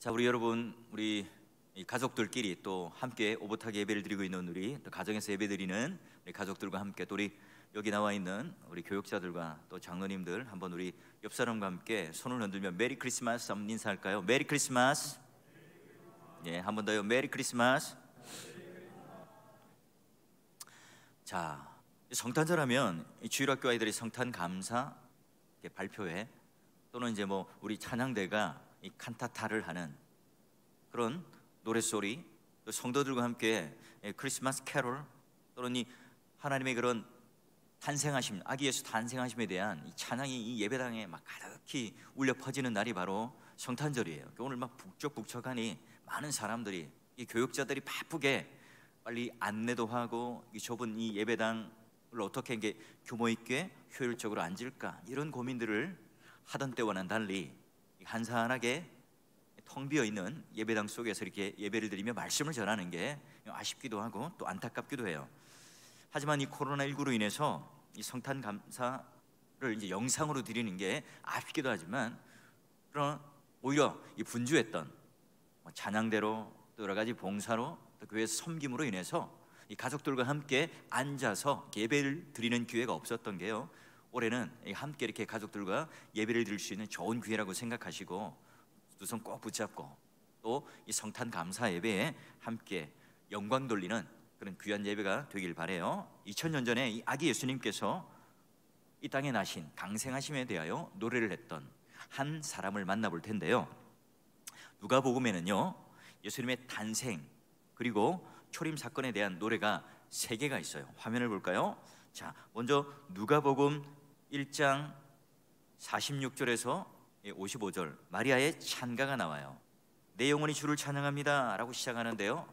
자, 우리 여러분, 우리 이 가족들끼리 또 함께 오붓하게 예배를 드리고 있는 우리 또 가정에서 예배 드리는 우리 가족들과 함께 또 우리 여기 나와 있는 우리 교육자들과 또 장로님들 한번 우리 옆 사람과 함께 손을 흔들며 메리 크리스마스 한번 인사할까요? 메리 크리스마스. 예, 한 번 더요. 메리 크리스마스. 자, 성탄절하면 주일학교 아이들이 성탄 감사 발표회 또는 이제 뭐 우리 찬양대가 이 칸타타를 하는 그런 노랫소리, 또 성도들과 함께 크리스마스 캐롤 또는 이 하나님의 그런 탄생하심, 아기 예수 탄생하심에 대한 이 찬양이 이 예배당에 막 가득히 울려 퍼지는 날이 바로 성탄절이에요. 오늘 막 북적북적하니 많은 사람들이, 이 교육자들이 바쁘게 빨리 안내도 하고 이 좁은 이 예배당을 어떻게 이게 규모 있게 효율적으로 앉을까, 이런 고민들을 하던 때와는 달리 한산하게 텅 비어 있는 예배당 속에서 이렇게 예배를 드리며 말씀을 전하는 게 아쉽기도 하고 또 안타깝기도 해요. 하지만 이 코로나19로 인해서 이 성탄 감사를 이제 영상으로 드리는 게 아쉽기도 하지만, 그런 오히려 이 분주했던 찬양대로 또 여러 가지 봉사로 또 교회 섬김으로 인해서 이 가족들과 함께 앉아서 예배를 드리는 기회가 없었던 게요, 올해는 함께 이렇게 가족들과 예배를 드릴 수 있는 좋은 기회라고 생각하시고 두 손 꼭 붙잡고 또 이 성탄 감사 예배에 함께 영광 돌리는 그런 귀한 예배가 되길 바래요. 2000년 전에 이 아기 예수님께서 이 땅에 나신 강생하심에 대하여 노래를 했던 한 사람을 만나볼 텐데요, 누가복음에는요 예수님의 탄생 그리고 초림 사건에 대한 노래가 3개가 있어요. 화면을 볼까요? 자, 먼저 누가복음 1장 46절에서 55절 마리아의 찬가가 나와요. 내 영혼이 주를 찬양합니다 라고 시작하는데요,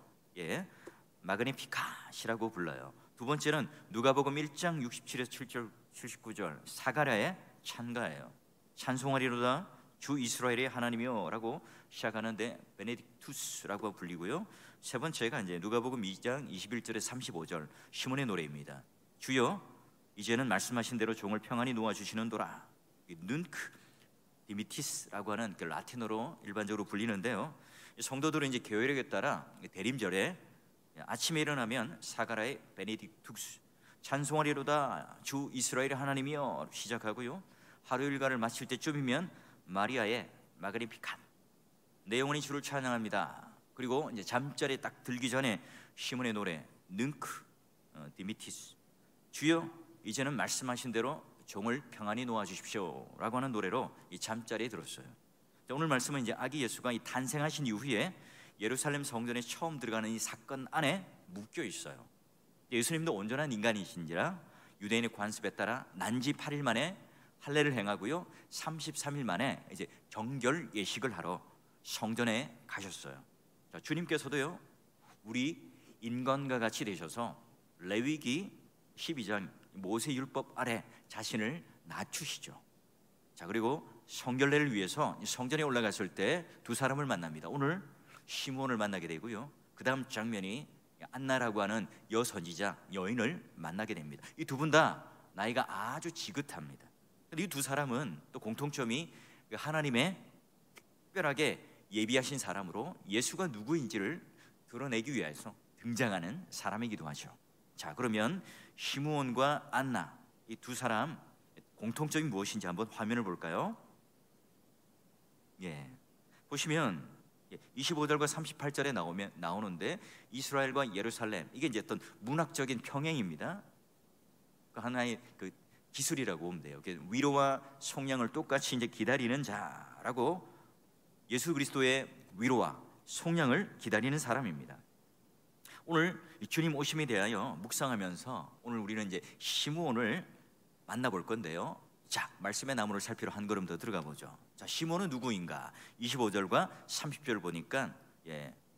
마그니피카시라고 불러요. 두 번째는 누가복음 1장 67에서 7절 79절 사가랴의 찬가예요. 찬송하리로다 주 이스라엘의 하나님이여 라고 시작하는데 베네딕투스라고 불리고요. 세 번째가 이제 누가복음 2장 21절에서 35절 시몬의 노래입니다. 주여 이제는 말씀하신 대로 종을 평안히 놓아주시는도라. 눈크 디미티스라고 하는 그 라틴어로 일반적으로 불리는데요, 성도들은 이제 계율에 따라 대림절에 아침에 일어나면 사가라의 베네딕투스, 찬송하리로다 주 이스라엘의 하나님이여 시작하고요, 하루 일과를 마칠 때쯤이면 마리아의 마그니피칸, 내 영혼이 주를 찬양합니다. 그리고 이제 잠자리에 딱 들기 전에 시몬의 노래 능크 디미티스, 주여 이제는 말씀하신 대로 종을 평안히 놓아주십시오 라고 하는 노래로 이 잠자리에 들었어요. 오늘 말씀은 이제 아기 예수가 이 탄생하신 이후에 예루살렘 성전에 처음 들어가는 이 사건 안에 묶여 있어요. 예수님도 온전한 인간이신지라 유대인의 관습에 따라 난지 8일 만에 할례를 행하고요, 33일 만에 이제 정결 예식을 하러 성전에 가셨어요. 자, 주님께서도요 우리 인간과 같이 되셔서 레위기 12장 모세 율법 아래 자신을 낮추시죠. 자, 그리고 성결례를 위해서 성전에 올라갔을 때 두 사람을 만납니다. 오늘 시므온을 만나게 되고요, 그 다음 장면이 안나라고 하는 여선지자 여인을 만나게 됩니다. 이 두 분 다 나이가 아주 지긋합니다. 이 두 사람은 또 공통점이 하나님의 특별하게 예비하신 사람으로 예수가 누구인지를 드러내기 위해서 등장하는 사람이기도 하죠. 자, 그러면 시므온과 안나 이 두 사람 공통점이 무엇인지 한번 화면을 볼까요? 보시면 25절과 38절에 나오는데 이스라엘과 예루살렘, 이게 이제 어떤 문학적인 평행입니다. 그 하나의 그 기술이라고 보면 돼요. 위로와 속량을 똑같이 이제 기다리는 자라고, 예수 그리스도의 위로와 속량을 기다리는 사람입니다. 오늘 주님 오심에 대하여 묵상하면서 오늘 우리는 이제 시므온을 만나볼 건데요, 자, 말씀의 나무를 살피러 한 걸음 더 들어가 보죠. 자, 시므온은 누구인가? 25절과 30절을 보니까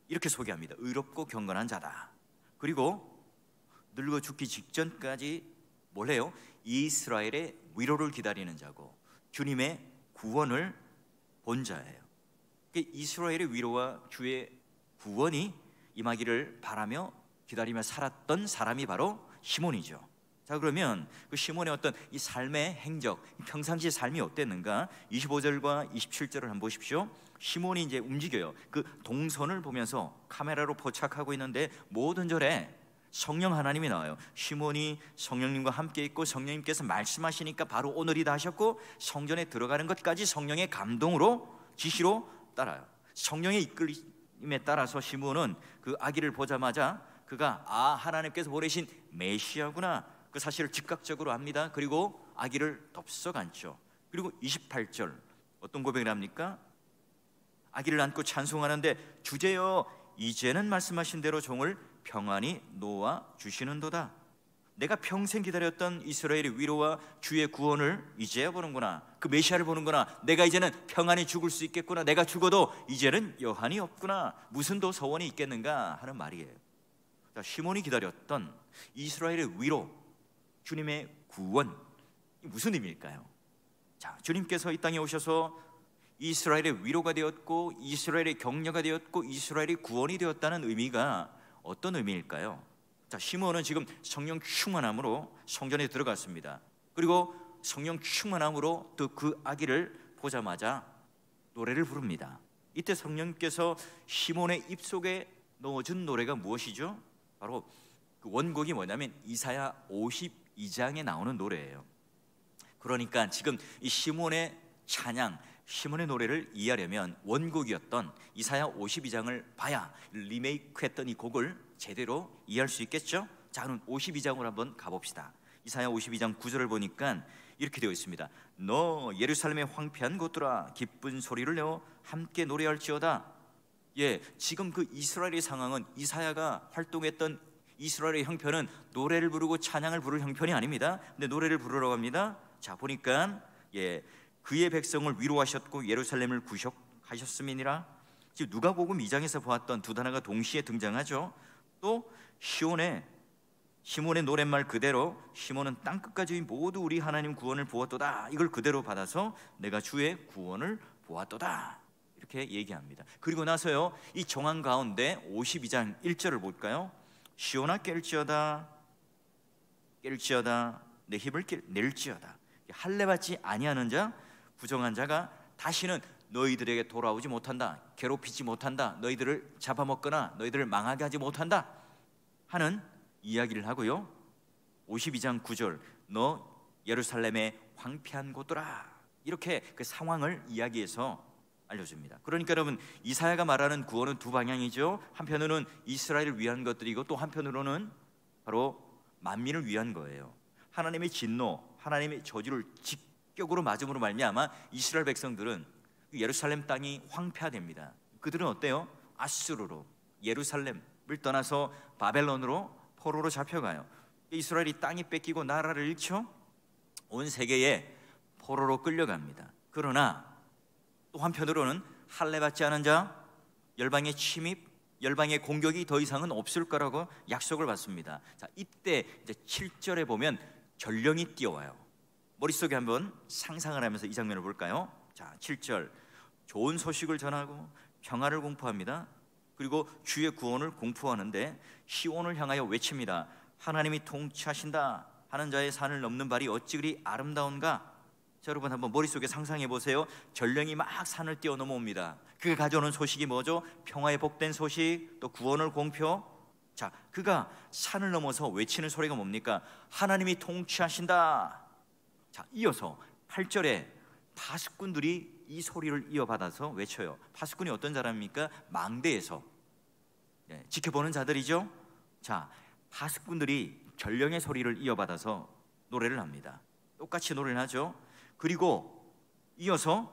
이렇게 소개합니다. 의롭고 경건한 자다. 그리고 늙어 죽기 직전까지 뭘 해요? 이스라엘의 위로를 기다리는 자고 주님의 구원을 본 자예요. 이스라엘의 위로와 주의 구원이 임하기를 바라며 기다리며 살았던 사람이 바로 시몬이죠. 자, 자, 그러면 그 시몬의 어떤 이 삶의 행적, 평상시의 삶이 어땠는가? 25절과 27절을 한번 보십시오. 시몬이 이제 움직여요. 그 동선을 보면서 카메라로 포착하고 있는데 모든 절에 성령 하나님이 나와요. 시몬이 성령님과 함께 있고 성령님께서 말씀하시니까 바로 오늘이다 하셨고, 성전에 들어가는 것까지 성령의 감동으로 지시로 따라요. 성령의 이끌림에 따라서 시몬은 그 아기를 보자마자 그가 하나님께서 보내신 메시아구나, 그 사실을 즉각적으로 압니다. 그리고 아기를 덥석 안죠. 그리고 28절 어떤 고백을 합니까? 아기를 안고 찬송하는데 주제여 이제는 말씀하신 대로 종을 평안히 놓아 주시는도다. 내가 평생 기다렸던 이스라엘의 위로와 주의 구원을 이제야 보는구나. 그 메시아를 보는구나. 내가 이제는 평안히 죽을 수 있겠구나. 내가 죽어도 이제는 여한이 없구나. 무슨 더 소원이 있겠는가 하는 말이에요. 자, 시몬이 기다렸던 이스라엘의 위로, 주님의 구원, 무슨 의미일까요? 자, 주님께서 이 땅에 오셔서 이스라엘의 위로가 되었고 이스라엘의 격려가 되었고 이스라엘의 구원이 되었다는 의미가 어떤 의미일까요? 자, 시몬은 지금 성령 충만함으로 성전에 들어갔습니다. 그리고 성령 충만함으로 또 그 아기를 보자마자 노래를 부릅니다. 이때 성령님께서 시몬의 입속에 넣어준 노래가 무엇이죠? 바로 그 원곡이 뭐냐면 이사야 52장에 나오는 노래예요. 그러니까 지금 이 시몬의 찬양, 시몬의 노래를 이해하려면 원곡이었던 이사야 52장을 봐야 리메이크했던 이 곡을 제대로 이해할 수 있겠죠? 자, 그럼 52장으로 한번 가봅시다. 이사야 52장 9절을 보니까 이렇게 되어 있습니다. 너 예루살렘의 황폐한 곳들아 기쁜 소리를 내어 함께 노래할지어다. 예, 지금 그 이스라엘의 상황은 이사야가 활동했던 이스라엘의 형편은 노래를 부르고 찬양을 부를 형편이 아닙니다. 근데 노래를 부르라고 합니다. 자, 보니까 그의 백성을 위로하셨고 예루살렘을 구속하셨음이니라. 지금 누가복음 2장에서 보았던 두 단어가 동시에 등장하죠. 또 시몬의 노랫말 그대로 시몬은 땅끝까지 모두 우리 하나님 구원을 보았도다. 이걸 그대로 받아서 내가 주의 구원을 보았도다 이렇게 얘기합니다. 그리고 나서요, 이 정황 가운데 52장 1절을 볼까요? 시온아 깰지어다 내 힘을 낼지어다. 할례받지 아니하는 자, 부정한 자가 다시는 너희들에게 돌아오지 못한다. 괴롭히지 못한다. 너희들을 잡아먹거나 너희들을 망하게 하지 못한다 하는 이야기를 하고요. 52장 9절 너 예루살렘의 황폐한 곳들아, 이렇게 그 상황을 이야기해서 알려줍니다. 그러니까 여러분, 이사야가 말하는 구원은 두 방향이죠. 한편으로는 이스라엘을 위한 것들이고 또 한편으로는 바로 만민을 위한 거예요. 하나님의 진노, 하나님의 저주를 직격으로 맞음으로 말미암아 이스라엘 백성들은 예루살렘 땅이 황폐화됩니다. 그들은 어때요? 아수르로 예루살렘을 떠나서 바벨론으로 포로로 잡혀가요. 이스라엘이 땅이 뺏기고 나라를 잃죠. 온 세계에 포로로 끌려갑니다. 그러나 또 한편으로는 할례받지 않은 자, 열방의 침입, 열방의 공격이 더 이상은 없을 거라고 약속을 받습니다. 자, 이때 이제 7절에 보면 전령이 뛰어와요. 머릿속에 한번 상상을 하면서 이 장면을 볼까요? 자, 7절 좋은 소식을 전하고 평화를 공포합니다. 그리고 주의 구원을 공포하는데 시온을 향하여 외칩니다. 하나님이 통치하신다. 하는 자의 산을 넘는 발이 어찌 그리 아름다운가. 자, 여러분 한번 머릿속에 상상해 보세요. 전령이 막 산을 뛰어 넘어옵니다. 그가 가져오는 소식이 뭐죠? 평화의 복된 소식, 또 구원을 공표. 자, 그가 산을 넘어서 외치는 소리가 뭡니까? 하나님이 통치하신다. 자, 이어서 8절에 파수꾼들이 이 소리를 이어받아서 외쳐요. 파수꾼이 어떤 사람입니까? 망대에서 지켜보는 자들이죠. 자, 파수꾼들이 전령의 소리를 이어받아서 노래를 합니다. 똑같이 노래를 하죠. 그리고 이어서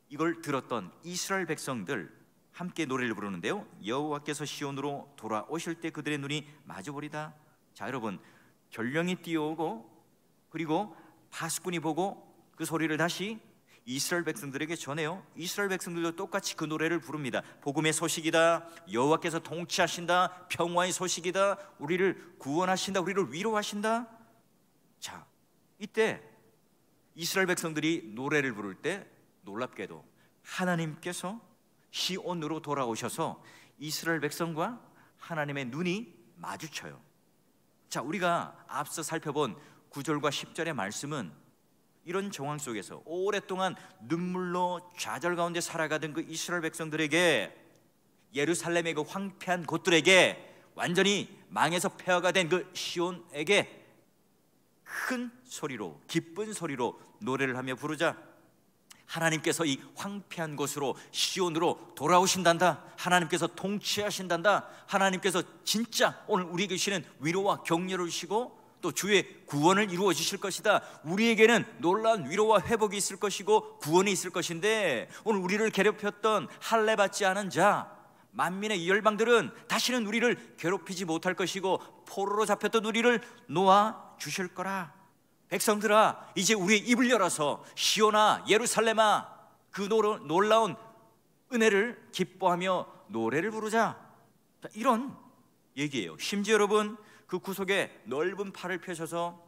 이걸 들었던 이스라엘 백성들 함께 노래를 부르는데요. 여호와께서 시온으로 돌아오실 때 그들의 눈이 마주보리다. 자, 여러분, 전령이 뛰어오고 그리고 파수꾼이 보고 그 소리를 다시 이스라엘 백성들에게 전해요. 이스라엘 백성들도 똑같이 그 노래를 부릅니다. 복음의 소식이다. 여호와께서 통치하신다. 평화의 소식이다. 우리를 구원하신다. 우리를 위로하신다. 자, 이때 이스라엘 백성들이 노래를 부를 때 놀랍게도 하나님께서 시온으로 돌아오셔서 이스라엘 백성과 하나님의 눈이 마주쳐요. 자, 우리가 앞서 살펴본 9절과 10절의 말씀은 이런 정황 속에서 오랫동안 눈물로 좌절 가운데 살아가던 그 이스라엘 백성들에게, 예루살렘의 그 황폐한 곳들에게, 완전히 망해서 폐허가 된 그 시온에게 큰 소리로, 기쁜 소리로 노래를 하며 부르자. 하나님께서 이 황폐한 곳으로, 시온으로 돌아오신단다. 하나님께서 통치하신단다. 하나님께서 진짜 오늘 우리에게 주시는 위로와 격려를 주시고 또 주의 구원을 이루어 주실 것이다. 우리에게는 놀라운 위로와 회복이 있을 것이고 구원이 있을 것인데, 오늘 우리를 괴롭혔던 할례 받지 않은 자, 만민의 이 열방들은 다시는 우리를 괴롭히지 못할 것이고 포로로 잡혔던 우리를 놓아 주실 거라. 백성들아, 이제 우리의 입을 열어서 시온아, 예루살렘아, 그 놀라운 은혜를 기뻐하며 노래를 부르자. 이런 얘기예요. 심지어 여러분, 그 구속에 넓은 팔을 펴셔서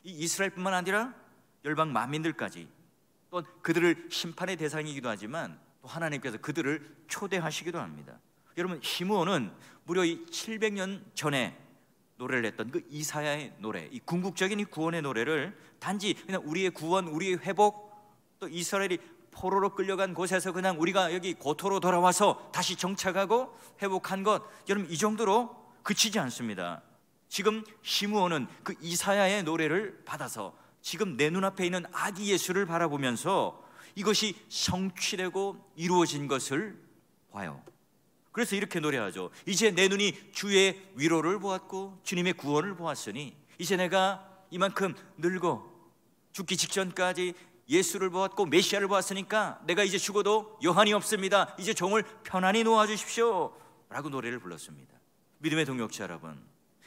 이 이스라엘뿐만 아니라 열방 만민들까지, 또 그들을 심판의 대상이기도 하지만 또 하나님께서 그들을 초대하시기도 합니다. 여러분, 시므온은 무려 이 700년 전에 노래를 했던 그 이사야의 노래, 이 궁극적인 이 구원의 노래를 단지 그냥 우리의 구원, 우리의 회복, 또 이스라엘이 포로로 끌려간 곳에서 그냥 우리가 여기 고토로 돌아와서 다시 정착하고 회복한 것, 여러분 이 정도로 그치지 않습니다. 지금 시므온은 그 이사야의 노래를 받아서 지금 내 눈앞에 있는 아기 예수를 바라보면서 이것이 성취되고 이루어진 것을 봐요. 그래서 이렇게 노래하죠. 이제 내 눈이 주의 위로를 보았고 주님의 구원을 보았으니 이제 내가 이만큼 늙어 죽기 직전까지 예수를 보았고 메시아를 보았으니까 내가 이제 죽어도 여한이 없습니다. 이제 종을 편안히 놓아주십시오 라고 노래를 불렀습니다. 믿음의 동역자 여러분,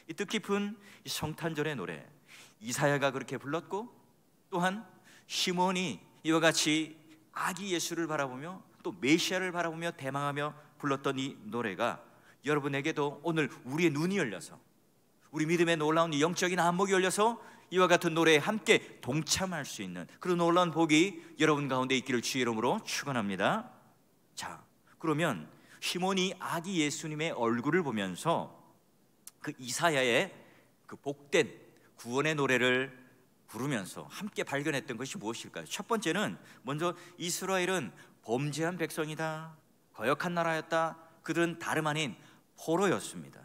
이 뜻깊은 이 성탄절의 노래, 이사야가 그렇게 불렀고 또한 시므온이 이와 같이 아기 예수를 바라보며 또 메시아를 바라보며 대망하며 불렀던 이 노래가 여러분에게도 오늘 우리의 눈이 열려서, 우리 믿음의 놀라운 이 영적인 안목이 열려서 이와 같은 노래에 함께 동참할 수 있는 그런 놀라운 복이 여러분 가운데 있기를 주의 이름으로 축원합니다. 자, 그러면 시몬이 아기 예수님의 얼굴을 보면서 그 이사야의 그 복된 구원의 노래를 부르면서 함께 발견했던 것이 무엇일까요? 첫 번째는 먼저 이스라엘은 범죄한 백성이다, 거역한 나라였다. 그들은 다름 아닌 포로였습니다.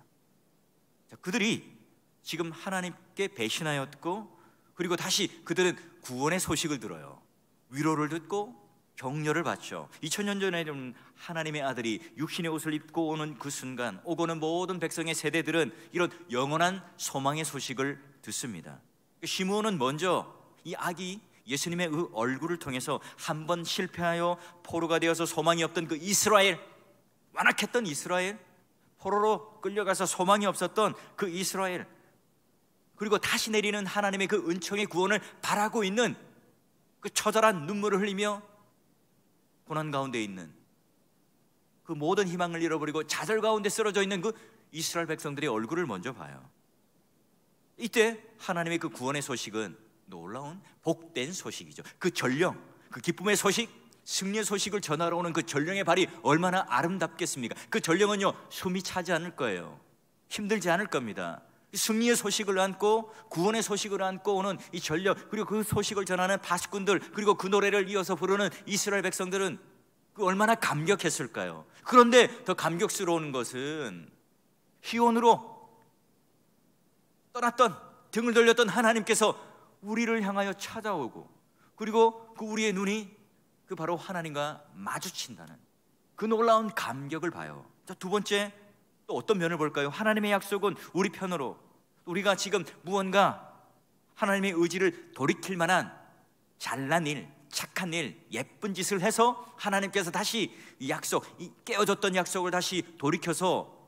자, 그들이 지금 하나님께 배신하였고, 그리고 다시 그들은 구원의 소식을 들어요. 위로를 듣고 격려를 받죠. 2000년 전에는 하나님의 아들이 육신의 옷을 입고 오는 그 순간, 오고는 모든 백성의 세대들은 이런 영원한 소망의 소식을 듣습니다. 시므온은 먼저 이 아기 예수님의 그 얼굴을 통해서 한 번 실패하여 포로가 되어서 소망이 없던 그 이스라엘, 완악했던 이스라엘, 포로로 끌려가서 소망이 없었던 그 이스라엘, 그리고 다시 내리는 하나님의 그 은총의 구원을 바라고 있는 그 처절한 눈물을 흘리며 고난 가운데 있는 그 모든 희망을 잃어버리고 좌절 가운데 쓰러져 있는 그 이스라엘 백성들의 얼굴을 먼저 봐요. 이때 하나님의 그 구원의 소식은 놀라운 복된 소식이죠. 그 전령, 그 기쁨의 소식, 승리의 소식을 전하러 오는 그 전령의 발이 얼마나 아름답겠습니까? 그 전령은요, 숨이 차지 않을 거예요. 힘들지 않을 겁니다. 승리의 소식을 안고 구원의 소식을 안고 오는 이 전령, 그리고 그 소식을 전하는 파수꾼들, 그리고 그 노래를 이어서 부르는 이스라엘 백성들은 그 얼마나 감격했을까요? 그런데 더 감격스러운 것은 시온으로 떠났던, 등을 돌렸던 하나님께서 우리를 향하여 찾아오고, 그리고 그 우리의 눈이 그 바로 하나님과 마주친다는 그 놀라운 감격을 봐요. 자, 두 번째, 또 어떤 면을 볼까요? 하나님의 약속은 우리 편으로, 우리가 지금 무언가 하나님의 의지를 돌이킬 만한 잘난 일, 착한 일, 예쁜 짓을 해서 하나님께서 다시 이 약속, 이 깨어졌던 약속을 다시 돌이켜서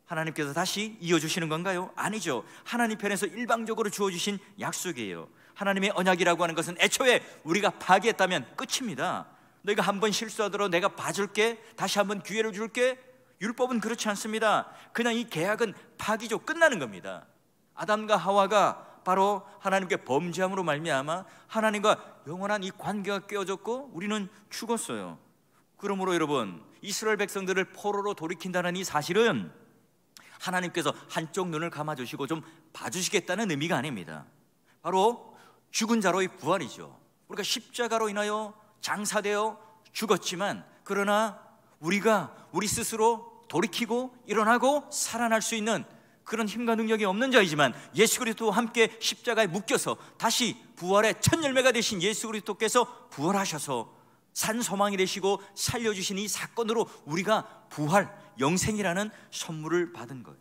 하나님께서 다시 이어주시는 건가요? 아니죠. 하나님 편에서 일방적으로 주어주신 약속이에요. 하나님의 언약이라고 하는 것은 애초에 우리가 파기했다면 끝입니다. 너희가 한 번 실수하더라도 내가 봐줄게, 다시 한번 기회를 줄게. 율법은 그렇지 않습니다. 그냥 이 계약은 파기죠. 끝나는 겁니다. 아담과 하와가 바로 하나님께 범죄함으로 말미암아 하나님과 영원한 이 관계가 깨어졌고 우리는 죽었어요. 그러므로 여러분, 이스라엘 백성들을 포로로 돌이킨다는 이 사실은 하나님께서 한쪽 눈을 감아주시고 좀 봐주시겠다는 의미가 아닙니다. 바로 죽은 자로의 부활이죠. 우리가 십자가로 인하여 장사되어 죽었지만, 그러나 우리가 우리 스스로 돌이키고 일어나고 살아날 수 있는 그런 힘과 능력이 없는 자이지만, 예수 그리스도와 함께 십자가에 묶여서 다시 부활의 첫 열매가 되신 예수 그리스도께서 부활하셔서 산 소망이 되시고 살려주신 이 사건으로 우리가 부활, 영생이라는 선물을 받은 거예요.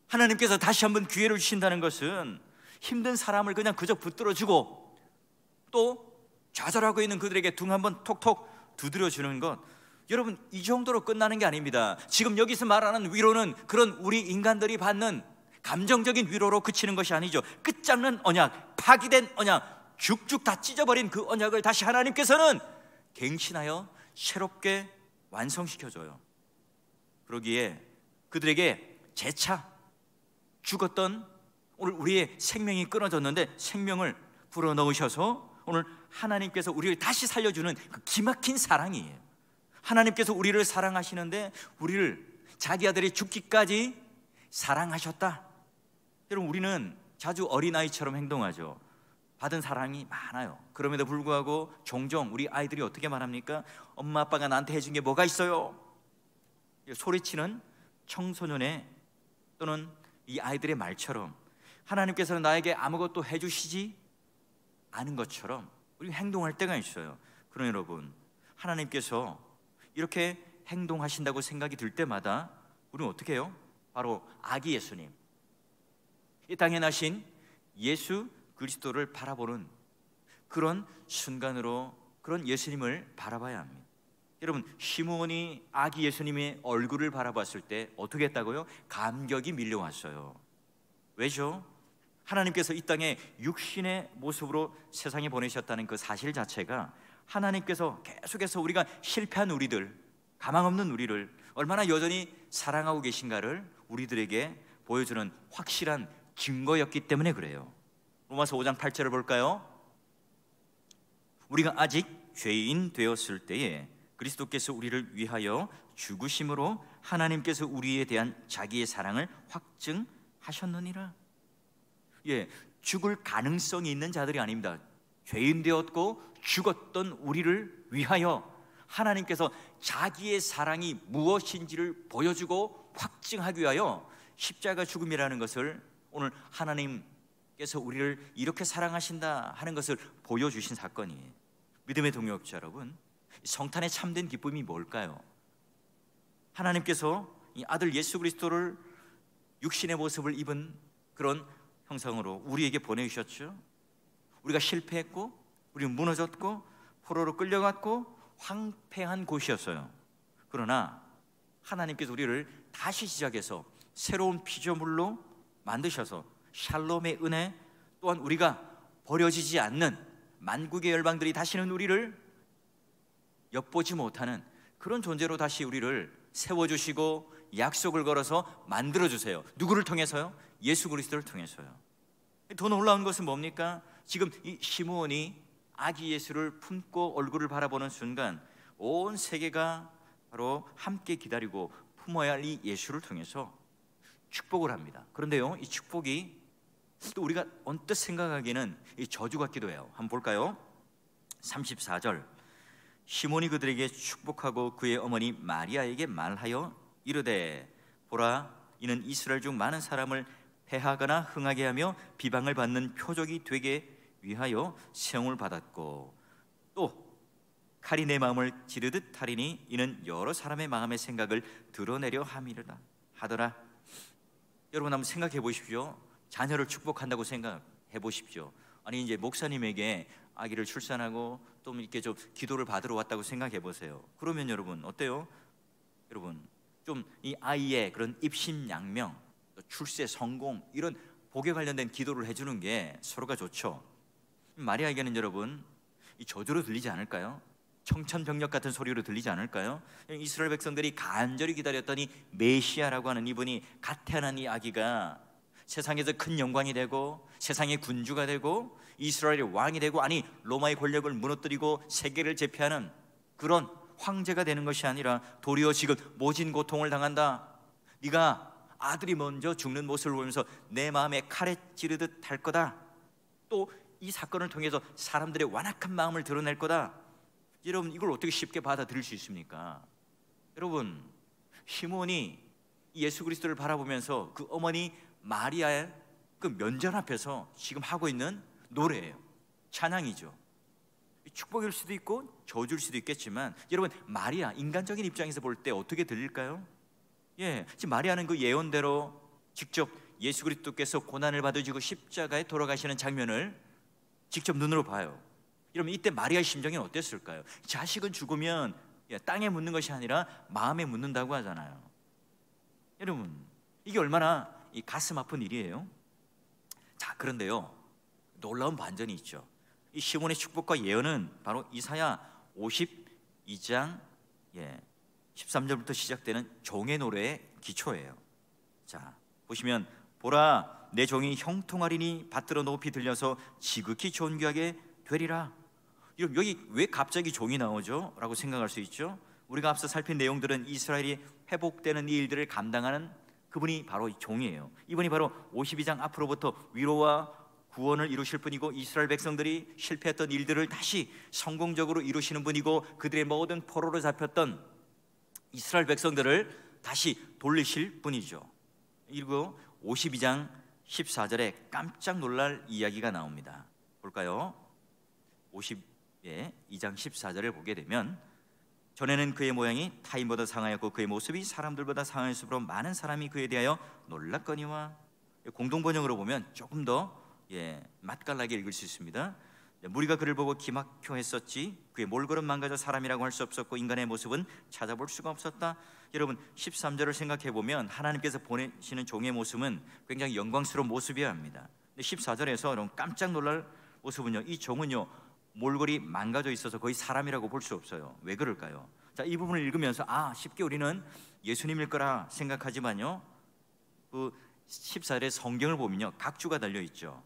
하나님께서 다시 한번 기회를 주신다는 것은 힘든 사람을 그냥 그저 붙들어주고 또 좌절하고 있는 그들에게 등 한번 톡톡 두드려주는 것, 여러분, 이 정도로 끝나는 게 아닙니다. 지금 여기서 말하는 위로는 그런 우리 인간들이 받는 감정적인 위로로 그치는 것이 아니죠. 끝장난 언약, 파기된 언약, 죽죽 다 찢어버린 그 언약을 다시 하나님께서는 갱신하여 새롭게 완성시켜줘요. 그러기에 그들에게 재차 죽었던, 오늘 우리의 생명이 끊어졌는데 생명을 불어넣으셔서 오늘 하나님께서 우리를 다시 살려주는 그 기막힌 사랑이에요. 하나님께서 우리를 사랑하시는데 우리를 자기 아들이 죽기까지 사랑하셨다. 여러분, 우리는 자주 어린아이처럼 행동하죠. 받은 사랑이 많아요. 그럼에도 불구하고 종종 우리 아이들이 어떻게 말합니까? 엄마 아빠가 나한테 해준 게 뭐가 있어요? 소리치는 청소년의 또는 이 아이들의 말처럼 하나님께서는 나에게 아무것도 해주시지 않은 것처럼 우리 행동할 때가 있어요. 그러나 여러분, 하나님께서 이렇게 행동하신다고 생각이 들 때마다 우리는 어떻게 해요? 바로 아기 예수님, 이 땅에 나신 예수 그리스도를 바라보는 그런 순간으로 그런 예수님을 바라봐야 합니다. 여러분, 시므온이 아기 예수님의 얼굴을 바라봤을 때 어떻게 했다고요? 감격이 밀려왔어요. 왜죠? 하나님께서 이 땅에 육신의 모습으로 세상에 보내셨다는 그 사실 자체가 하나님께서 계속해서 우리가 실패한 우리들, 가망 없는 우리를 얼마나 여전히 사랑하고 계신가를 우리들에게 보여주는 확실한 증거였기 때문에 그래요. 로마서 5장 8절을 볼까요? 우리가 아직 죄인 되었을 때에 그리스도께서 우리를 위하여 죽으심으로 하나님께서 우리에 대한 자기의 사랑을 확증하셨느니라. 죽을 가능성이 있는 자들이 아닙니다. 죄인 되었고 죽었던 우리를 위하여 하나님께서 자기의 사랑이 무엇인지를 보여주고 확증하기 위하여 십자가 죽음이라는 것을 오늘 하나님께서 우리를 이렇게 사랑하신다 하는 것을 보여주신 사건이에요. 믿음의 동역자 여러분, 성탄의 참된 기쁨이 뭘까요? 하나님께서 이 아들 예수 그리스도를 육신의 모습을 입은 그런 형상으로 우리에게 보내주셨죠. 우리가 실패했고 우리는 무너졌고 포로로 끌려갔고 황폐한 곳이었어요. 그러나 하나님께서 우리를 다시 시작해서 새로운 피조물로 만드셔서 샬롬의 은혜, 또한 우리가 버려지지 않는 만국의 열방들이 다시는 우리를 엿보지 못하는 그런 존재로 다시 우리를 세워주시고 약속을 걸어서 만들어주세요. 누구를 통해서요? 예수 그리스도를 통해서요. 더 놀라운 것은 뭡니까? 지금 이 시므온이 아기 예수를 품고 얼굴을 바라보는 순간 온 세계가 바로 함께 기다리고 품어야 할 이 예수를 통해서 축복을 합니다. 그런데요, 이 축복이 또 우리가 언뜻 생각하기에는 이 저주 같기도 해요. 한번 볼까요? 34절, 시몬이 그들에게 축복하고 그의 어머니 마리아에게 말하여 이르되 보라, 이는 이스라엘 중 많은 사람을 패하거나 흥하게 하며 비방을 받는 표적이 되게 위하여 세움을 받았고 또 칼이 내 마음을 지르듯 하리니 이는 여러 사람의 마음의 생각을 드러내려 함이르다 하더라. 여러분 한번 생각해 보십시오. 자녀를 축복한다고 생각해 보십시오. 아니 이제 목사님에게 아기를 출산하고 또 이렇게 좀 기도를 받으러 왔다고 생각해 보세요. 그러면 여러분 어때요? 여러분 좀 이 아이의 그런 입신양명, 출세 성공 이런 복에 관련된 기도를 해주는 게 서로가 좋죠. 마리아에게는 여러분 이 저주로 들리지 않을까요? 청천벽력 같은 소리로 들리지 않을까요? 이스라엘 백성들이 간절히 기다렸던 이 메시아라고 하는 이분이 갓 태어난 이 아기가 세상에서 큰 영광이 되고 세상의 군주가 되고 이스라엘의 왕이 되고, 아니 로마의 권력을 무너뜨리고 세계를 제패하는 그런 황제가 되는 것이 아니라 도리어 지금 모진 고통을 당한다. 네가 아들이 먼저 죽는 모습을 보면서 내 마음에 칼에 찌르듯 할 거다. 또 이 사건을 통해서 사람들의 완악한 마음을 드러낼 거다. 여러분, 이걸 어떻게 쉽게 받아들일 수 있습니까? 여러분, 시몬이 예수 그리스도를 바라보면서 그 어머니 마리아의 그 면전 앞에서 지금 하고 있는 노래예요. 찬양이죠. 축복일 수도 있고 저주일 수도 있겠지만, 여러분, 마리아 인간적인 입장에서 볼 때 어떻게 들릴까요? 지금 마리아는 그 예언대로 직접 예수 그리스도께서 고난을 받으시고 십자가에 돌아가시는 장면을 직접 눈으로 봐요. 여러분, 이때 마리아의 심정이 어땠을까요? 자식은 죽으면 땅에 묻는 것이 아니라 마음에 묻는다고 하잖아요. 여러분, 이게 얼마나 이 가슴 아픈 일이에요. 자, 그런데요, 놀라운 반전이 있죠. 이 시몬의 축복과 예언은 바로 이사야 52장 13절부터 시작되는 종의 노래의 기초예요. 자, 보시면, 보라, 내 종이 형통하리니 받들어 높이 들려서 지극히 존귀하게 되리라. 여기 왜 갑자기 종이 나오죠? 라고 생각할 수 있죠. 우리가 앞서 살핀 내용들은 이스라엘이 회복되는 이 일들을 감당하는 그분이 바로 종이에요. 이분이 바로 52장 앞으로부터 위로와 구원을 이루실 분이고, 이스라엘 백성들이 실패했던 일들을 다시 성공적으로 이루시는 분이고, 그들의 모든 포로로 잡혔던 이스라엘 백성들을 다시 돌리실 분이죠. 그리고 52장 14절에 깜짝 놀랄 이야기가 나옵니다. 볼까요? 52장 14절을 보게 되면, 전에는 그의 모양이 타인보다 상하였고 그의 모습이 사람들보다 상하였으므로 많은 사람이 그에 대하여 놀랐거니와. 공동번역으로 보면 조금 더 맛깔나게 읽을 수 있습니다. 무리가 그를 보고 기막혀했었지 그의 몰걸음 망가져 사람이라고 할 수 없었고 인간의 모습은 찾아볼 수가 없었다. 여러분, 13절을 생각해 보면 하나님께서 보내시는 종의 모습은 굉장히 영광스러운 모습이어야 합니다. 근데 14절에서 여러분 깜짝 놀랄 모습은요, 이 종은요 몰골이 망가져 있어서 거의 사람이라고 볼 수 없어요. 왜 그럴까요? 자, 이 부분을 읽으면서 쉽게 우리는 예수님일 거라 생각하지만요, 그 14절에 성경을 보면요 각주가 달려 있죠.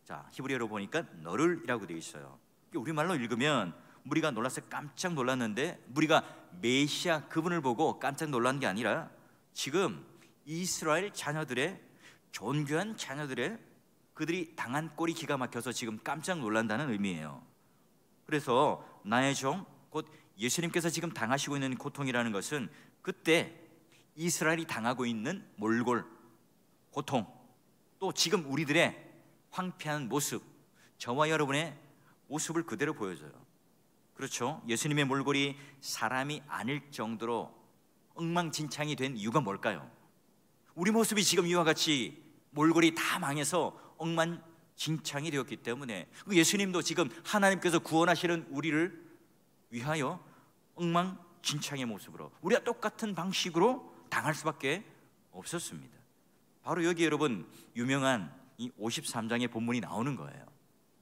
자, 히브리어로 보니까 너를이라고 되어 있어요. 우리말로 읽으면 무리가 놀라서 깜짝 놀랐는데, 무리가 메시아 그분을 보고 깜짝 놀란 게 아니라 지금 이스라엘 자녀들의, 존귀한 자녀들의, 그들이 당한 꼴이 기가 막혀서 지금 깜짝 놀란다는 의미예요. 그래서 나의 종, 곧 예수님께서 지금 당하시고 있는 고통이라는 것은 그때 이스라엘이 당하고 있는 몰골, 고통, 또 지금 우리들의 황폐한 모습, 저와 여러분의 모습을 그대로 보여줘요. 그렇죠? 예수님의 몰골이 사람이 아닐 정도로 엉망진창이 된 이유가 뭘까요? 우리 모습이 지금 이와 같이 몰골이 다 망해서 엉망진창이 되었기 때문에, 예수님도 지금 하나님께서 구원하시는 우리를 위하여 엉망진창의 모습으로, 우리가 똑같은 방식으로 당할 수밖에 없었습니다. 바로 여기 여러분 유명한 이 53장의 본문이 나오는 거예요.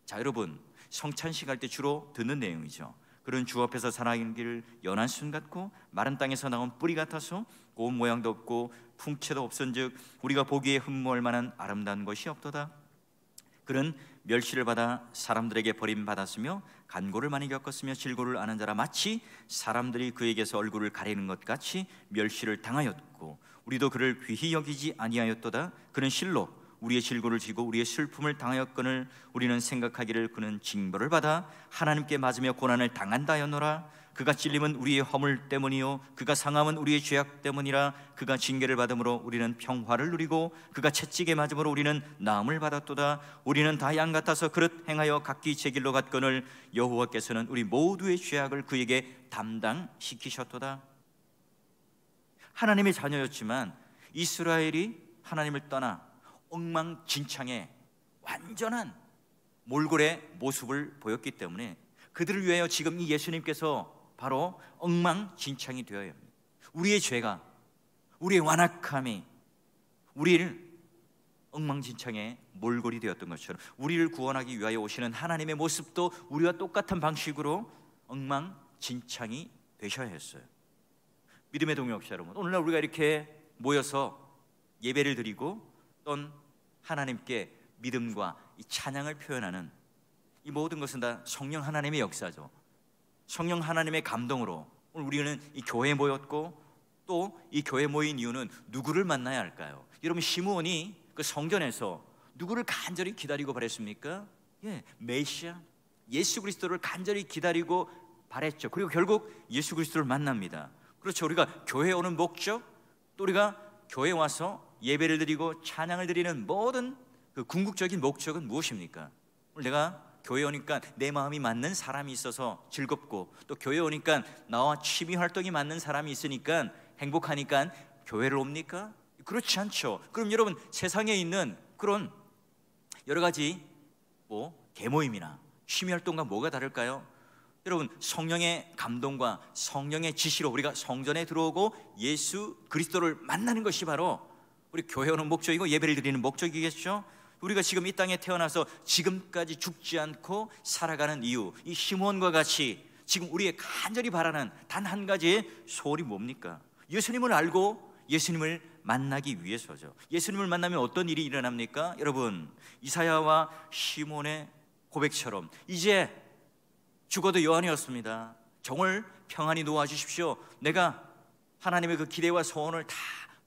자, 여러분, 성찬식 할 때 주로 듣는 내용이죠. 그런 주 앞에서 살아있기를 연한 순 같고 마른 땅에서 나온 뿌리 같아서 고운 모양도 없고 풍채도 없은즉 우리가 보기에 흠모할 만한 아름다운 것이 없도다. 그는 멸시를 받아 사람들에게 버림받았으며 간고를 많이 겪었으며 질고를 아는 자라 마치 사람들이 그에게서 얼굴을 가리는 것 같이 멸시를 당하였고 우리도 그를 귀히 여기지 아니하였도다. 그는 실로 우리의 질고를 지고 우리의 슬픔을 당하였거늘 우리는 생각하기를 그는 징벌을 받아 하나님께 맞으며 고난을 당한다 하였노라. 그가 찔림은 우리의 허물 때문이요 그가 상함은 우리의 죄악 때문이라. 그가 징계를 받음으로 우리는 평화를 누리고 그가 채찍에 맞음으로 우리는 나음을 받았도다. 우리는 다 양 같아서 그릇 행하여 각기 제 길로 갔거늘 여호와께서는 우리 모두의 죄악을 그에게 담당시키셨도다. 하나님의 자녀였지만 이스라엘이 하나님을 떠나 엉망진창의 완전한 몰골의 모습을 보였기 때문에 그들을 위하여 지금 이 예수님께서 바로 엉망진창이 되어야 합니다. 우리의 죄가, 우리의 완악함이 우리를 엉망진창의 몰골이 되었던 것처럼 우리를 구원하기 위하여 오시는 하나님의 모습도 우리와 똑같은 방식으로 엉망진창이 되셔야 했어요. 믿음의 동역자 여러분, 오늘날 우리가 이렇게 모여서 예배를 드리고 또 하나님께 믿음과 이 찬양을 표현하는 이 모든 것은 다 성령 하나님의 역사죠. 성령 하나님의 감동으로 오늘 우리는 이 교회에 모였고 또 이 교회 모인 이유는 누구를 만나야 할까요? 여러분, 시므온이 그 성전에서 누구를 간절히 기다리고 바랬습니까? 메시아 예수 그리스도를 간절히 기다리고 바랬죠. 그리고 결국 예수 그리스도를 만납니다. 그렇죠. 우리가 교회에 오는 목적, 또 우리가 교회에 와서 예배를 드리고 찬양을 드리는 모든 그 궁극적인 목적은 무엇입니까? 오늘 내가 교회에 오니까 내 마음이 맞는 사람이 있어서 즐겁고, 또 교회에 오니까 나와 취미 활동이 맞는 사람이 있으니까 행복하니까 교회를 옵니까? 그렇지 않죠. 그럼 여러분, 세상에 있는 그런 여러 가지 계모임이나 취미 활동과 뭐가 다를까요? 여러분, 성령의 감동과 성령의 지시로 우리가 성전에 들어오고 예수 그리스도를 만나는 것이 바로 우리 교회 오는 목적이고 예배를 드리는 목적이겠죠. 우리가 지금 이 땅에 태어나서 지금까지 죽지 않고 살아가는 이유, 이 시므온과 같이 지금 우리의 간절히 바라는 단 한 가지의 소원이 뭡니까? 예수님을 알고 예수님을 만나기 위해서죠. 예수님을 만나면 어떤 일이 일어납니까? 여러분, 이사야와 시몬의 고백처럼 이제 죽어도 여한이었습니다. 정월 평안히 놓아주십시오. 내가 하나님의 그 기대와 소원을 다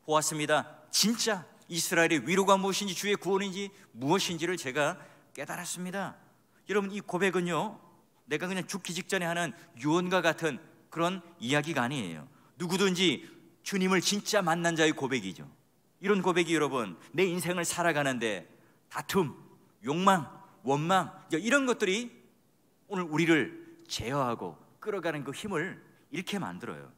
보았습니다. 진짜 이스라엘의 위로가 무엇인지, 주의 구원인지 무엇인지를 제가 깨달았습니다. 여러분, 이 고백은요, 내가 그냥 죽기 직전에 하는 유언과 같은 그런 이야기가 아니에요. 누구든지 주님을 진짜 만난 자의 고백이죠. 이런 고백이 여러분, 내 인생을 살아가는데 다툼, 욕망, 원망, 이런 것들이 오늘 우리를 제어하고 끌어가는 그 힘을 잃게 만들어요.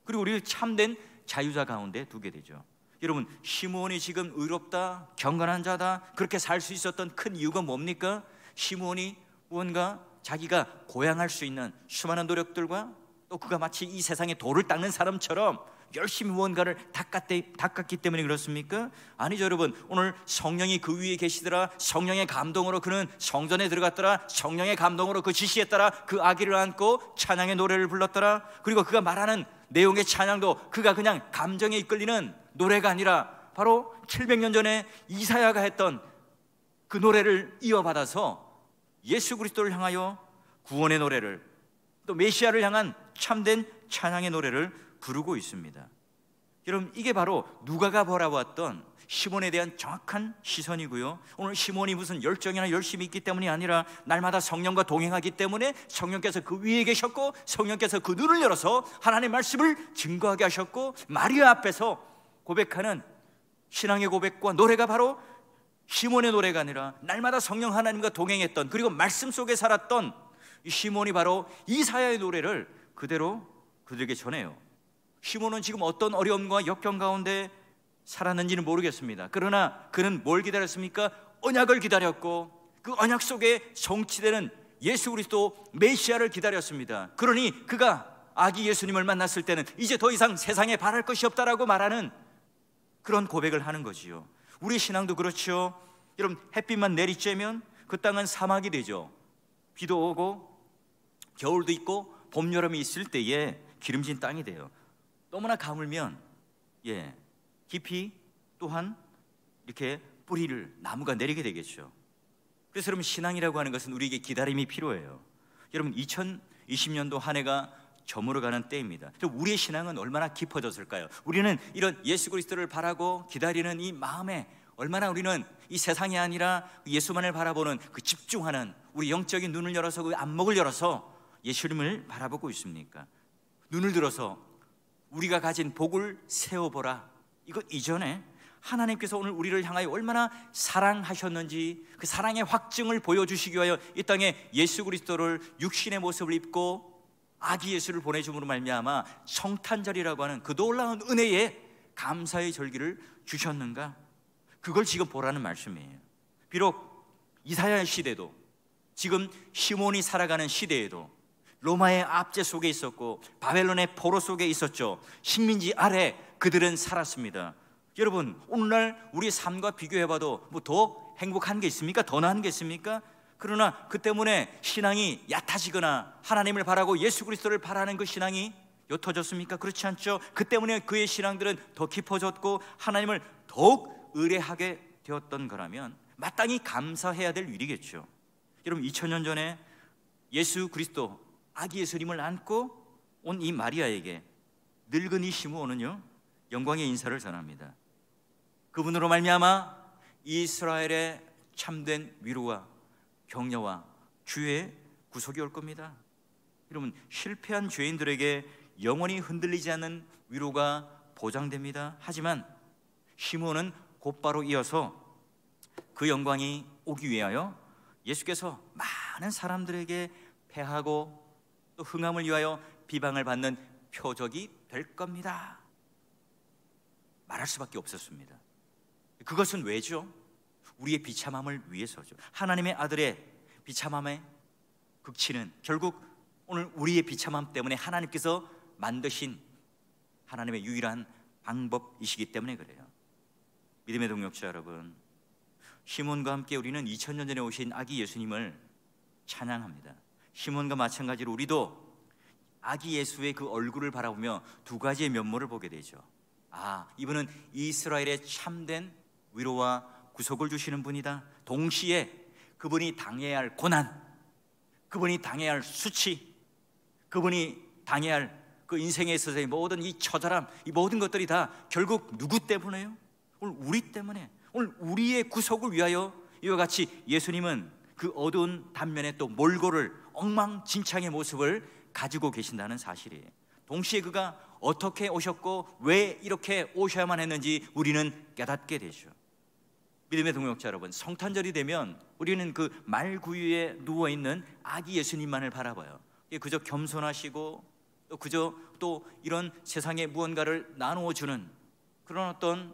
그리고 우리를 참된 자유자 가운데 두게 되죠. 여러분, 시므온이 지금 의롭다, 경건한 자다, 그렇게 살 수 있었던 큰 이유가 뭡니까? 시므온이 무언가 자기가 고양할 수 있는 수많은 노력들과, 또 그가 마치 이 세상에 돌을 닦는 사람처럼 열심히 무언가를 닦았기 때문에 그렇습니까? 아니죠. 여러분, 오늘 성령이 그 위에 계시더라, 성령의 감동으로 그는 성전에 들어갔더라, 성령의 감동으로 그 지시에 따라 그 아기를 안고 찬양의 노래를 불렀더라. 그리고 그가 말하는 내용의 찬양도 그가 그냥 감정에 이끌리는 노래가 아니라 바로 700년 전에 이사야가 했던 그 노래를 이어받아서 예수 그리스도를 향하여 구원의 노래를, 또 메시아를 향한 참된 찬양의 노래를 부르고 있습니다. 여러분, 이게 바로 누가가 바라보았던 시몬에 대한 정확한 시선이고요. 오늘 시몬이 무슨 열정이나 열심이 있기 때문이 아니라 날마다 성령과 동행하기 때문에 성령께서 그 위에 계셨고, 성령께서 그 눈을 열어서 하나님의 말씀을 증거하게 하셨고, 마리아 앞에서 고백하는 신앙의 고백과 노래가 바로 시몬의 노래가 아니라 날마다 성령 하나님과 동행했던, 그리고 말씀 속에 살았던 이 시몬이 바로 이사야의 노래를 그대로 그들에게 전해요. 시몬은 지금 어떤 어려움과 역경 가운데 살았는지는 모르겠습니다. 그러나 그는 뭘 기다렸습니까? 언약을 기다렸고, 그 언약 속에 성취되는 예수 그리스도 메시아를 기다렸습니다. 그러니 그가 아기 예수님을 만났을 때는 이제 더 이상 세상에 바랄 것이 없다라고 말하는 그런 고백을 하는 거지요. 우리 신앙도 그렇죠. 여러분, 햇빛만 내리쬐면 그 땅은 사막이 되죠. 비도 오고 겨울도 있고 봄, 여름이 있을 때에 기름진 땅이 돼요. 너무나 가물면 깊이 또한 이렇게 뿌리를, 나무가 내리게 되겠죠. 그래서 여러분, 신앙이라고 하는 것은 우리에게 기다림이 필요해요. 여러분, 2020년도 한 해가 저물어가는 때입니다. 우리의 신앙은 얼마나 깊어졌을까요? 우리는 이런 예수 그리스도를 바라고 기다리는 이 마음에 얼마나 우리는 이 세상이 아니라 예수만을 바라보는 그 집중하는 우리 영적인 눈을 열어서, 그 안목을 열어서 예수님을 바라보고 있습니까? 눈을 들어서 우리가 가진 복을 세워보라. 이거 이전에 하나님께서 오늘 우리를 향하여 얼마나 사랑하셨는지 그 사랑의 확증을 보여주시기 위하여 이 땅에 예수 그리스도를 육신의 모습을 입고 아기 예수를 보내줌으로 말미암아 성탄절이라고 하는 그 놀라운 은혜에 감사의 절기를 주셨는가? 그걸 지금 보라는 말씀이에요. 비록 이사야의 시대도, 지금 시몬이 살아가는 시대에도 로마의 압제 속에 있었고 바벨론의 포로 속에 있었죠. 식민지 아래 그들은 살았습니다. 여러분, 오늘날 우리의 삶과 비교해봐도 뭐 더 행복한 게 있습니까? 더 나은 게 있습니까? 그러나 그 때문에 신앙이 얕아지거나 하나님을 바라고 예수 그리스도를 바라는 그 신앙이 옅어졌습니까? 그렇지 않죠. 그 때문에 그의 신앙들은 더 깊어졌고 하나님을 더욱 의뢰하게 되었던 거라면 마땅히 감사해야 될 일이겠죠. 여러분, 2000년 전에 예수 그리스도 아기 예수님을 안고 온 이 마리아에게 늙은이 시므온은요 영광의 인사를 전합니다. 그분으로 말미암아 이스라엘의 참된 위로와 격려와 주의 구속이 올 겁니다. 여러분, 실패한 죄인들에게 영원히 흔들리지 않는 위로가 보장됩니다. 하지만 시므온은 곧바로 이어서 그 영광이 오기 위하여 예수께서 많은 사람들에게 패하고 또 흥함을 위하여 비방을 받는 표적이 될 겁니다. 말할 수밖에 없었습니다. 그것은 왜죠? 우리의 비참함을 위해서죠. 하나님의 아들의 비참함의 극치는 결국 오늘 우리의 비참함 때문에 하나님께서 만드신 하나님의 유일한 방법이시기 때문에 그래요. 믿음의 동역자 여러분, 시몬과 함께 우리는 2000년 전에 오신 아기 예수님을 찬양합니다. 시몬과 마찬가지로 우리도 아기 예수의 그 얼굴을 바라보며 두 가지의 면모를 보게 되죠. 아, 이분은 이스라엘의 참된 위로와 구속을 주시는 분이다. 동시에 그분이 당해야 할 고난, 그분이 당해야 할 수치, 그분이 당해야 할 그 인생에 있어서의 모든 이 처절함, 이 모든 것들이 다 결국 누구 때문에요? 오늘 우리 때문에, 오늘 우리의 구속을 위하여 이와 같이 예수님은 그 어두운 단면에 또 몰골을, 엉망진창의 모습을 가지고 계신다는 사실이에요. 동시에 그가 어떻게 오셨고 왜 이렇게 오셔야만 했는지 우리는 깨닫게 되죠. 믿음의 동역자 여러분, 성탄절이 되면 우리는 그 말구유에 누워있는 아기 예수님만을 바라봐요. 그저 겸손하시고 또 그저 또 이런 세상에 무언가를 나누어 주는 그런 어떤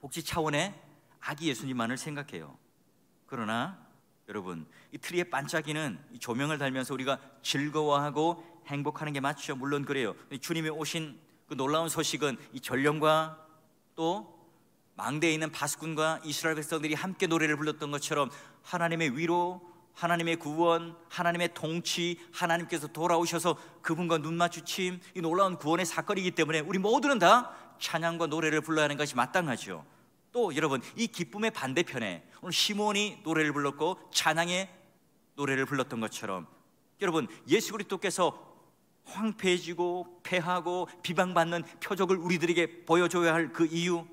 복지 차원의 아기 예수님만을 생각해요. 그러나 여러분, 이 트리에 반짝이는 이 조명을 달면서 우리가 즐거워하고 행복하는 게 맞죠. 물론 그래요. 주님이 오신 그 놀라운 소식은 이 전령과 또 망대에 있는 바스군과 이스라엘 백성들이 함께 노래를 불렀던 것처럼 하나님의 위로, 하나님의 구원, 하나님의 통치, 하나님께서 돌아오셔서 그분과 눈 마주침, 이 놀라운 구원의 사건이기 때문에 우리 모두는 다 찬양과 노래를 불러야 하는 것이 마땅하죠. 또 여러분, 이 기쁨의 반대편에 오늘 시몬이 노래를 불렀고 찬양의 노래를 불렀던 것처럼 여러분, 예수 그리스도께서 황폐해지고 패하고 비방받는 표적을 우리들에게 보여줘야 할 그 이유,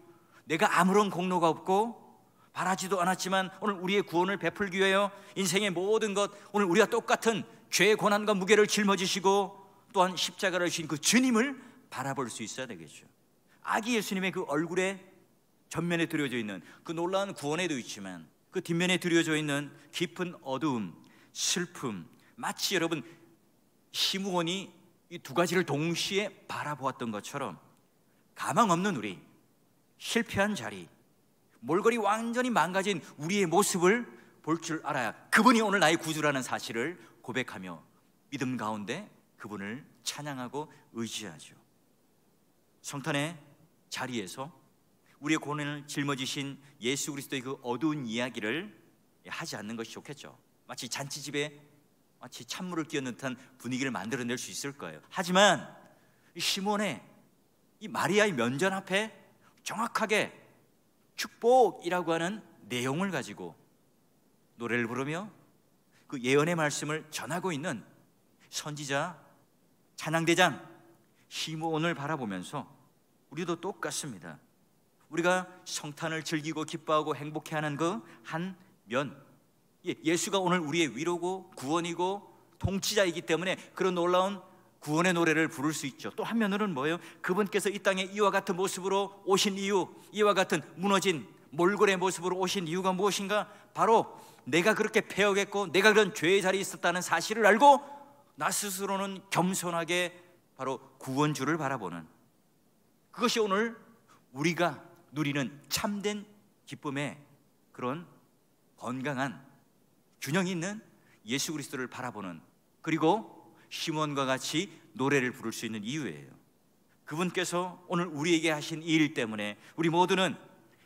내가 아무런 공로가 없고 바라지도 않았지만 오늘 우리의 구원을 베풀기 위하여 인생의 모든 것, 오늘 우리가 똑같은 죄의 고난과 무게를 짊어지시고 또한 십자가를 지신 그 주님을 바라볼 수 있어야 되겠죠. 아기 예수님의 그 얼굴에 전면에 드려져 있는 그 놀라운 구원에도 있지만 그 뒷면에 드려져 있는 깊은 어두움, 슬픔, 마치 여러분 시므온이 이 두 가지를 동시에 바라보았던 것처럼 가망 없는 우리, 실패한 자리, 몰골이 완전히 망가진 우리의 모습을 볼 줄 알아야 그분이 오늘 나의 구주라는 사실을 고백하며 믿음 가운데 그분을 찬양하고 의지하죠. 성탄의 자리에서 우리의 고난을 짊어지신 예수 그리스도의 그 어두운 이야기를 하지 않는 것이 좋겠죠. 마치 잔치집에 마치 찬물을 끼얹는 듯한 분위기를 만들어낼 수 있을 거예요. 하지만 이 시몬의 이 마리아의 면전 앞에 정확하게 축복이라고 하는 내용을 가지고 노래를 부르며 그 예언의 말씀을 전하고 있는 선지자 찬양대장 시므온을 바라보면서 우리도 똑같습니다. 우리가 성탄을 즐기고 기뻐하고 행복해하는 그 한 면, 예수가 오늘 우리의 위로고 구원이고 통치자이기 때문에 그런 놀라운 구원의 노래를 부를 수 있죠. 또 한면으로는 뭐예요? 그분께서 이 땅에 이와 같은 모습으로 오신 이유, 이와 같은 무너진 몰골의 모습으로 오신 이유가 무엇인가? 바로 내가 그렇게 패역했고 내가 그런 죄의 자리에 있었다는 사실을 알고 나 스스로는 겸손하게 바로 구원주를 바라보는, 그것이 오늘 우리가 누리는 참된 기쁨의 그런 건강한 균형 있는 예수 그리스도를 바라보는, 그리고 시몬과 같이 노래를 부를 수 있는 이유예요. 그분께서 오늘 우리에게 하신 이 일 때문에 우리 모두는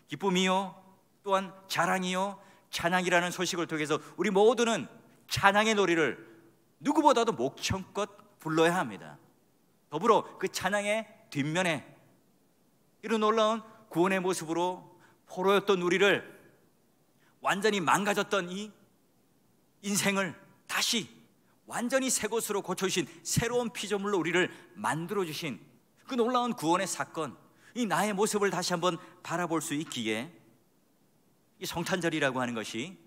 기쁨이요 또한 자랑이요 찬양이라는 소식을 통해서 우리 모두는 찬양의 노래를 누구보다도 목청껏 불러야 합니다. 더불어 그 찬양의 뒷면에 이런 놀라운 구원의 모습으로 포로였던 우리를, 완전히 망가졌던 이 인생을 다시 완전히 새 것으로 고쳐주신 새로운 피조물로 우리를 만들어주신 그 놀라운 구원의 사건, 이 나의 모습을 다시 한번 바라볼 수 있기에 이 성탄절이라고 하는 것이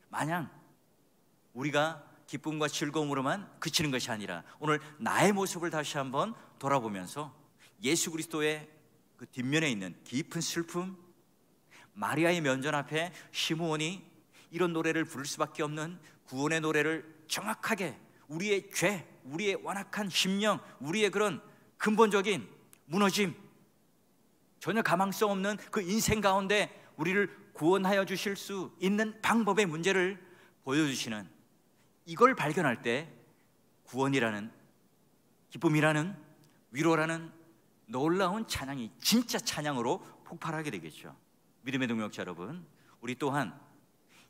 마냥 우리가 기쁨과 즐거움으로만 그치는 것이 아니라 오늘 나의 모습을 다시 한번 돌아보면서 예수 그리스도의 그 뒷면에 있는 깊은 슬픔, 마리아의 면전 앞에 시므온이 이런 노래를 부를 수밖에 없는 구원의 노래를 정확하게 우리의 죄, 우리의 완악한 심령, 우리의 그런 근본적인 무너짐, 전혀 가망성 없는 그 인생 가운데 우리를 구원하여 주실 수 있는 방법의 문제를 보여주시는, 이걸 발견할 때 구원이라는, 기쁨이라는, 위로라는 놀라운 찬양이 진짜 찬양으로 폭발하게 되겠죠. 믿음의 동역자 여러분, 우리 또한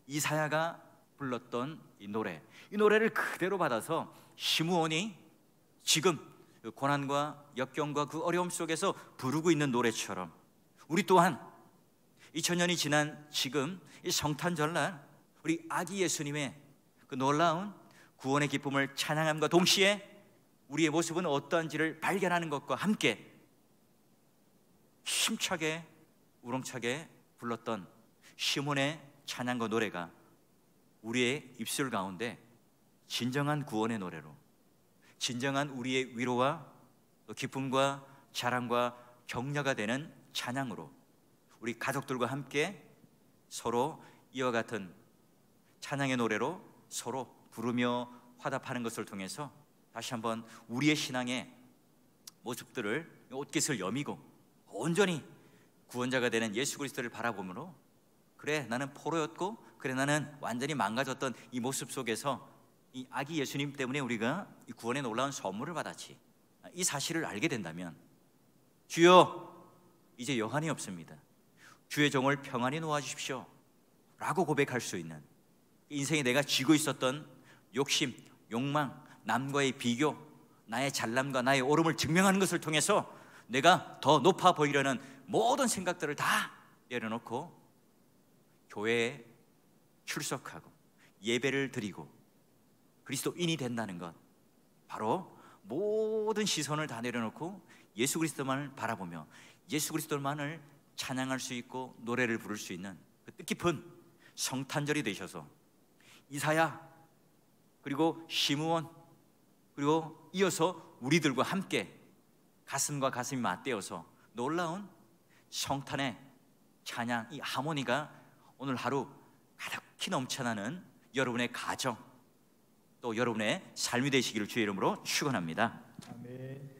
이사야가 불렀던 이 노래를 그대로 받아서 시므온이 지금 그 고난과 역경과 그 어려움 속에서 부르고 있는 노래처럼 우리 또한 2000년이 지난 지금 이 성탄절날 우리 아기 예수님의 그 놀라운 구원의 기쁨을 찬양함과 동시에 우리의 모습은 어떠한지를 발견하는 것과 함께 힘차게 우렁차게 불렀던 시몬의 찬양과 노래가 우리의 입술 가운데 진정한 구원의 노래로, 진정한 우리의 위로와 기쁨과 자랑과 격려가 되는 찬양으로 우리 가족들과 함께 서로 이와 같은 찬양의 노래로 서로 부르며 화답하는 것을 통해서 다시 한번 우리의 신앙의 모습들을 옷깃을 여미고 온전히 구원자가 되는 예수 그리스도를 바라보므로, 그래 나는 포로였고, 그래 나는 완전히 망가졌던 이 모습 속에서 이 아기 예수님 때문에 우리가 이 구원의 놀라운 선물을 받았지, 이 사실을 알게 된다면 주여 이제 여한이 없습니다, 주의 종을 평안히 놓아주십시오 라고 고백할 수 있는, 인생에 내가 쥐고 있었던 욕심, 욕망, 남과의 비교, 나의 잘남과 나의 옳음을 증명하는 것을 통해서 내가 더 높아 보이려는 모든 생각들을 다 내려놓고 교회에 출석하고 예배를 드리고 그리스도인이 된다는 것, 바로 모든 시선을 다 내려놓고 예수 그리스도만을 바라보며 예수 그리스도만을 찬양할 수 있고 노래를 부를 수 있는 그 뜻깊은 성탄절이 되셔서 이사야 그리고 시므온 그리고 이어서 우리들과 함께 가슴과 가슴이 맞대어서 놀라운 성탄의 찬양, 이 하모니가 오늘 하루 가득히 넘쳐나는 여러분의 가정, 또 여러분의 삶이 되시기를 주의 이름으로 축원합니다. 아멘.